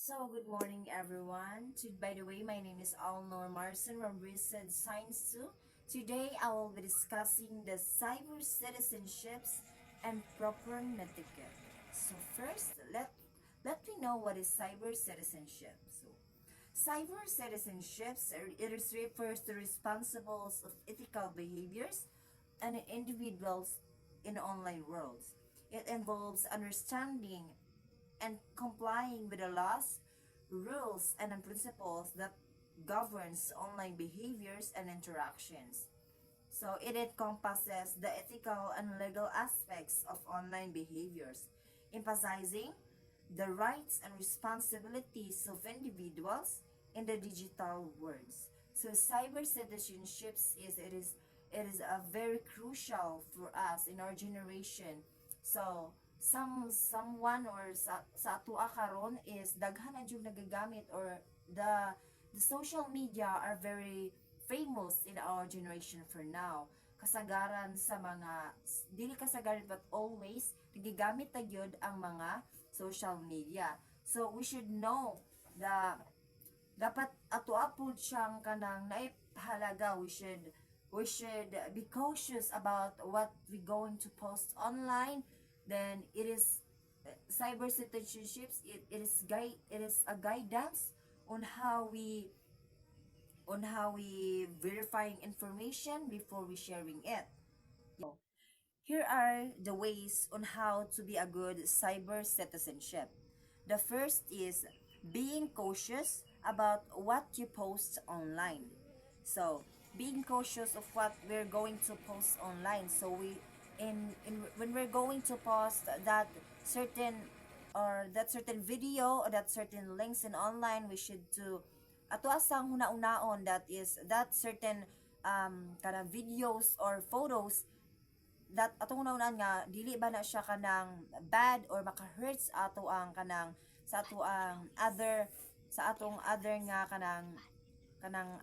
Good morning, everyone. By the way, my name is Alnor Marson from Research Science 2. Today, I will be discussing the cyber citizenships and proper etiquette. First, let me know what is cyber citizenship. Cyber citizenships refers to responsibles of ethical behaviors and individuals in online worlds. It involves understanding and complying with the laws, rules, and principles that governs online behaviors and interactions. It encompasses the ethical and legal aspects of online behaviors, emphasizing the rights and responsibilities of individuals in the digital world. Cyber citizenships is a very crucial for us in our generation. Someone or sa atua karon is daghan na jud nagagamit, or the social media are very famous in our generation for now. Kasagaran sa mga, dili kasagaran but always nagigamit ta gyud ang mga social media. So we should know the dapat ato apod siyang kanang naipahalaga. We should be cautious about what we going to post online. Then it is cyber citizenships. It is a guidance on how we verifying information before we sharing it. Here are the ways on how to be a good cyber citizenship. The first is being cautious about what you post online. So, being cautious of what we're going to post online. So in when we're going to post certain that certain video or that certain links in online, we should to ato asang huna-unaon, that is that certain kana videos or photos that atong unaunan nga dili ba na siya kanang bad or maka-hurts ato ang kanang sa ato ang other sa atong other nga kanang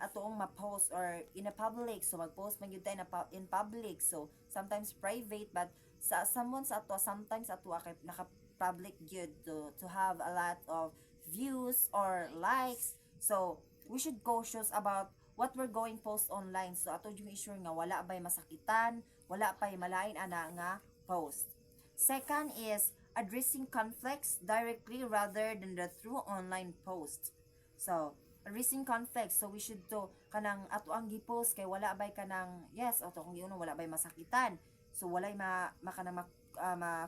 atoong ma-post or in a public. So mag-post man gyud tayo in public, so sometimes private, but sa someone sa ato sometimes ato kay naka-public gyud to have a lot of views or likes. So we should cautious about what we're going post online. So ato yung issue nga wala bay masakitan, wala pay malain ana nga post. Second is addressing conflicts directly rather than through online post. So addressing conflicts, so we should to kanang ato ang gi-post kay wala bay kanang yes ato kung giuno wala bay masakitan, so walay ma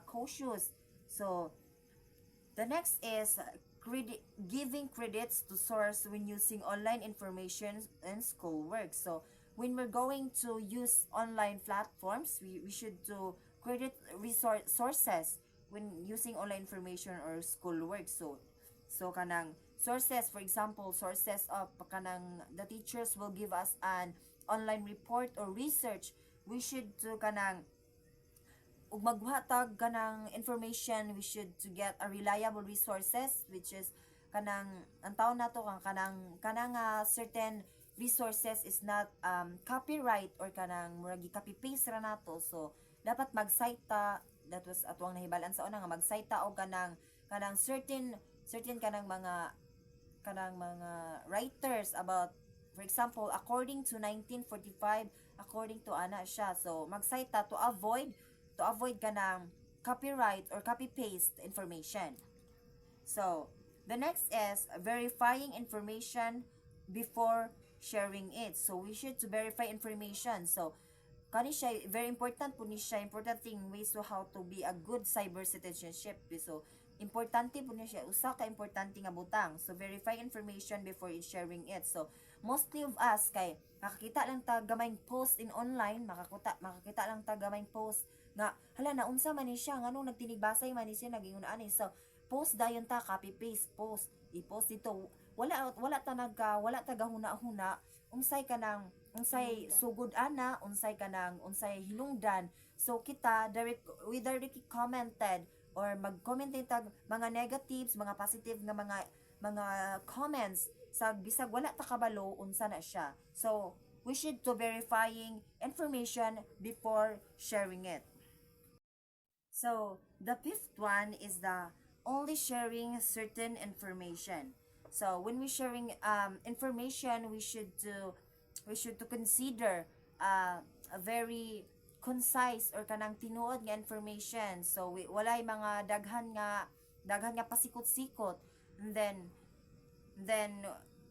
cautious. So the next is giving credits to source when using online information and schoolwork. So when we're going to use online platforms, we should to credit sources when using online information or schoolwork. So kanang sources, for example, sources of kanang the teachers will give us an online report or research. We should to kanang ug maghatag kanang information, we should to get a reliable resources, which is kanang ang taon nato kanang certain resources is not copyright or kanang murag copy paste ra nato. So dapat mag-cite ta, that was atuang nahibalan sa una nga mag-cite ta og kanang certain mga writers about, for example, according to 1945, according to ana siya. So mag-cite ta to avoid kanang copyright or copy paste information. So the next is verifying information before sharing it. So we should to verify information. So kani siya very important po ni siya, important thing ways to how to be a good cyber citizenship. So importante po ni siya, usa ka importante nga butang. So verify information before sharing it. So mostly of us kay makakita lang ta gamayng post in online, makakita lang ta gamayng post nga hala na unsa man ni siya, nganong nagtinigbasay man ni siya nagingon ani. So post dayon ta, copy paste, post i-post dito, wala ta gahuna-huna unsay sugod ana, unsay hinungdan. So kita we directly commented or mag-comment tag mga negatives, mga positive nga mga comments sa bisag wala ta kabalo unsa na siya. So we should to verifying information before sharing it. So the fifth one is the only sharing certain information. So when we sharing information, we should to consider a very concise or kanang tinuod nga information. So walay mga daghan nga pasikot-sikot. And then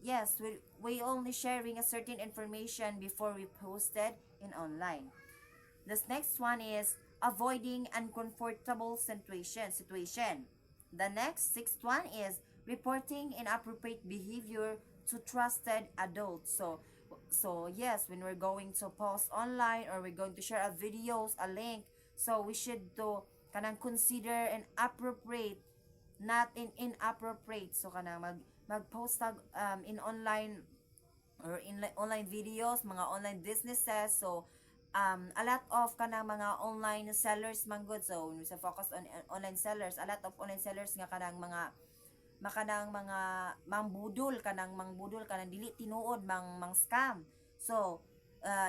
yes, we only sharing a certain information before we posted in online. This next one is avoiding uncomfortable situation. The next sixth one is reporting inappropriate behavior to trusted adults. So yes, when we're going to post online or we're going to share a videos, a link, so we should to kanang consider an appropriate, not inappropriate. So kanang mag-post in online or in online videos, mga online businesses. So a lot of kanang mga online sellers man good. So when we say focus on online sellers, a lot of online sellers nga kanang mga mangbudol kanang dili tinuod mang scam. So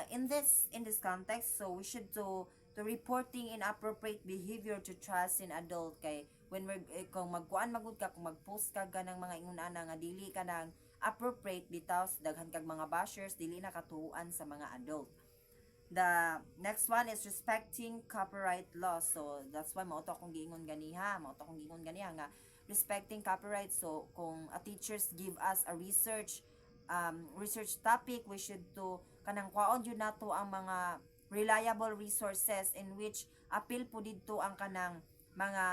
in this context, so we should to reporting inappropriate behavior to trust in adult. Kay when we're kung magkuan magud ka, kung magpost ka ganang mga ingon-ana nga dili kanang appropriate, bitaw daghan kag mga bashers dili nakatuuan sa mga adult. The next one is respecting copyright laws. So that's why mao to akong giingon ganiha, nga respecting copyright. So kung a teachers give us a research topic, we should to kanang kwaon yun nato ang mga reliable resources in which appeal po dito ang kanang mga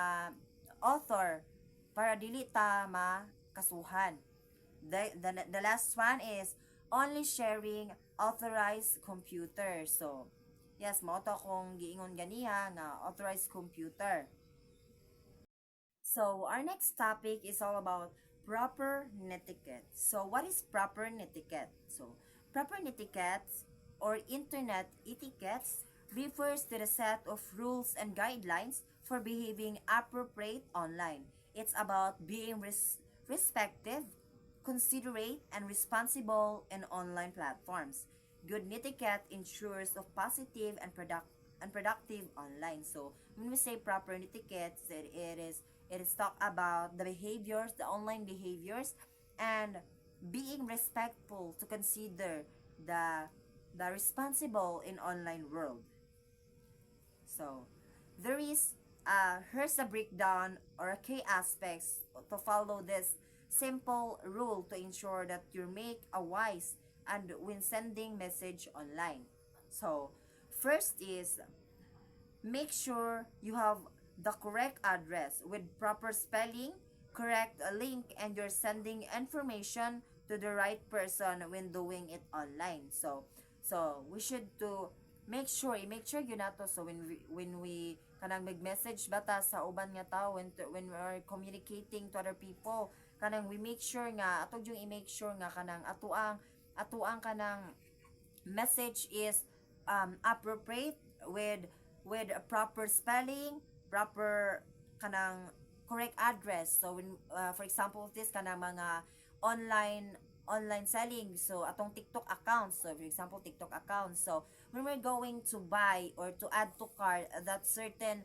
author para dili ta makasuhan. The last one is only sharing authorized computer. So yes, mao to akong giingon ganiha nga authorized computer. So our next topic is all about proper netiquette. So what is proper netiquette? So proper netiquette or internet etiquettes refers to the set of rules and guidelines for behaving appropriate online. It's about being respective, considerate, and responsible in online platforms. Good etiquette ensures of positive and productive online. So when we say proper etiquette, it is talk about the behaviors, the online behaviors, and being respectful to consider the responsible in online world. So there is here's a breakdown or key aspects to follow this simple rule to ensure that you make a wise and when sending message online. So first is make sure you have the correct address with proper spelling, correct link, and you're sending information to the right person when doing it online. So we should to make sure yun nato. So when we kanang mag-message bata sa uban nga tao, when we are communicating to other people, kanang we make sure nga atong yung i-make sure nga kanang atuang kanang message is appropriate with a proper spelling, proper kanang correct address. So when for example of this kanang mga online selling, so atong TikTok account, so for example TikTok account, so when we're going to buy or to add to cart that certain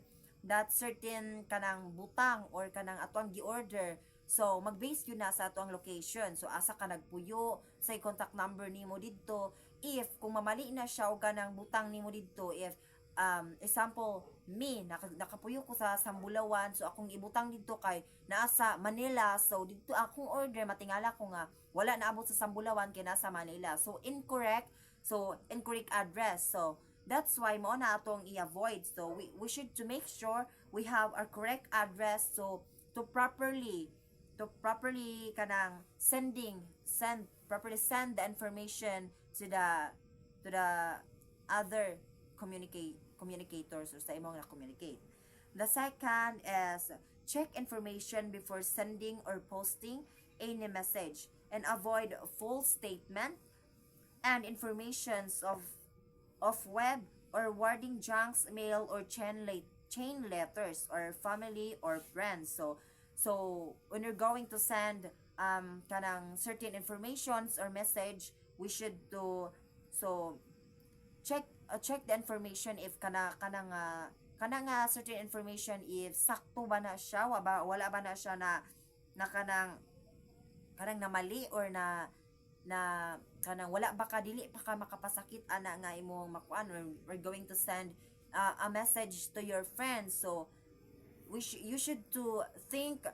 kanang butang or kanang atong gi-order, so mag-base yun na sa atong location. So asa ka nagpuyo, say contact number nimo didto, if kung mamali na siya o kanang butang nimo didto, if example me nakapuyo ko sa Sambulawan, so akong ibutang didto kay naa sa Manila, so didto akong order matingala ko nga wala naabot sa Sambulawan kay nasa Manila, so incorrect address. So that's why mo na atong i-avoid. So we should to make sure we have our correct address, so to properly kanang properly send the information to the other communicators or sa imong na communicate. The second is check information before sending or posting any message and avoid false statement and informations of web or wording junks, mail, or chain letters or family or friends. So when you're going to send kanang certain informations or message, we should to so check the information if kanang kana nga certain information if sakto ba na siya wala ba na siya na kanang na mali or na kanang wala ba ka dili pa ka makapasakit ana nga imong makuan or we're going to send a message to your friends. So you should to think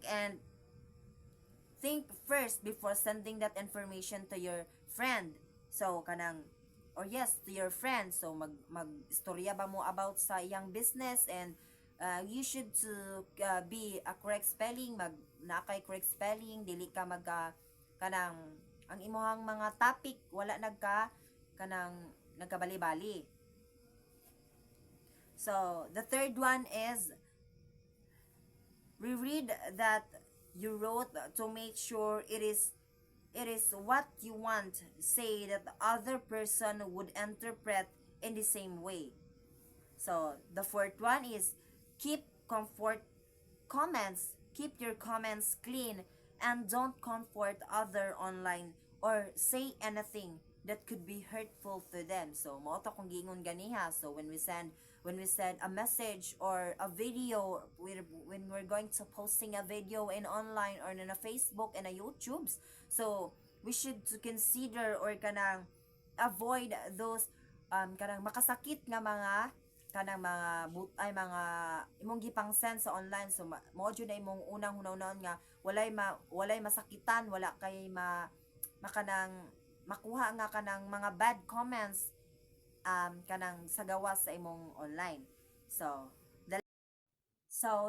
and think first before sending that information to your friend. So kanang or yes, to your friend. So istorya ba mo about sa iyang business, and you should to be a correct spelling, na kay correct spelling, dili ka kanang ang imuhang mga topic wala kanang nagkabali-bali. So the third one is reread that you wrote to make sure it is what you want, say that the other person would interpret in the same way. So the fourth one is keep comfort keep your comments clean, and don't comfort other online or say anything that could be hurtful to them. So mo to kung gingon ganiha. So when we send a message or a video, when we're going to posting a video in online or in a Facebook and a YouTube, so we should to consider or kanang avoid those kanang makasakit nga mga imong gipang send sa online. So mo jud na imong unang hunahunahon nga walay masakitan, wala kay makanang makuha nga kanang mga bad comments kanang sa gawas sa imong online. So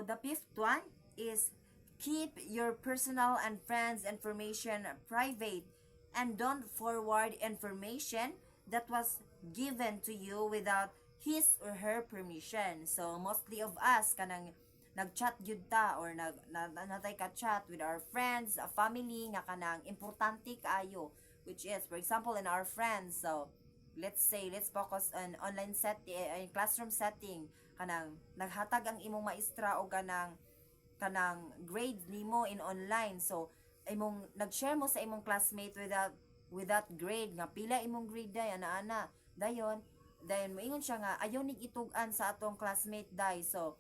the fifth one is keep your personal and friends information private, and don't forward information that was given to you without his or her permission. So mostly of us kanang nagchat gyud ta or natay ka chat with our friends, a family nga kanang importante kaayo, which is for example in our friends. So let's focus on online setting, classroom setting, kanang naghatag ang imong maestra o kanang grades nimo in online. So imong nag-share mo sa imong classmate without grade nga pila imong grade day ana dayon moingon siya nga ayaw nig itug-an sa atong classmate day. So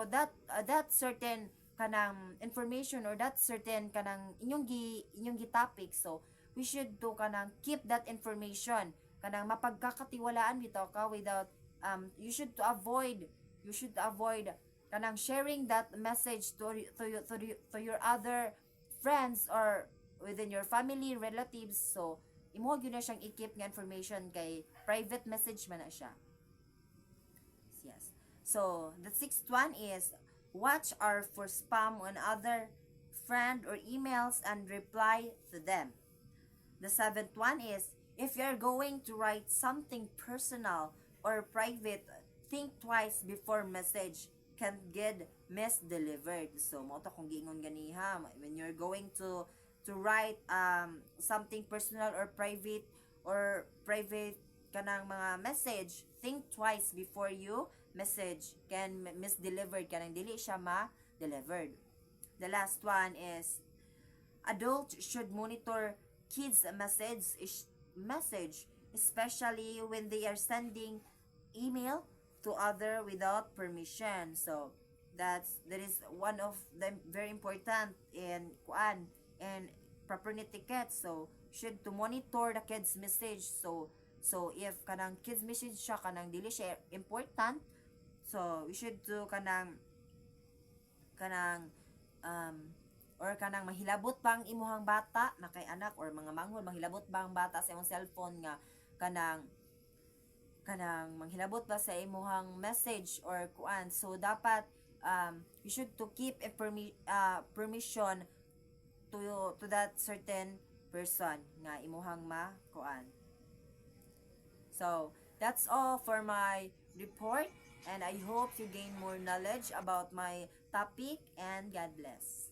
that certain kanang information or that certain kanang inyong gi topic, so we should to kanang keep that information, kanang mapagkakatiwalaan bitaw ka without you should avoid kanang sharing that message to your other friends or within your family relatives. So imo gyud na siyang i-keep nga information kay private message man na siya. Yes. So the sixth one is watch out for spam on other friend or emails and reply to them. The seventh one is if you're going to write something personal or private, think twice before message can get misdelivered. So mo to kung giingon ganiha, when you're going to write something personal or private kanang mga message, think twice before you message can misdelivered, kanang dili siya ma-delivered. The last one is adults should monitor kids message, especially when they are sending email to other without permission. So that is one of them very important in proper etiquette. So should to monitor the kids message. So if kanang kids message siya kanang dili siya important, so we should to kanang or kanang mahilabot bang imuhang bata na kay anak or mga manghol, mahilabot bang bata sa imong cellphone nga kanang manghilabot ba sa imuhang message or kuan. So dapat you should to keep permission to that certain person nga imuhang kuan. So that's all for my report, and I hope you gain more knowledge about my topic, and God bless.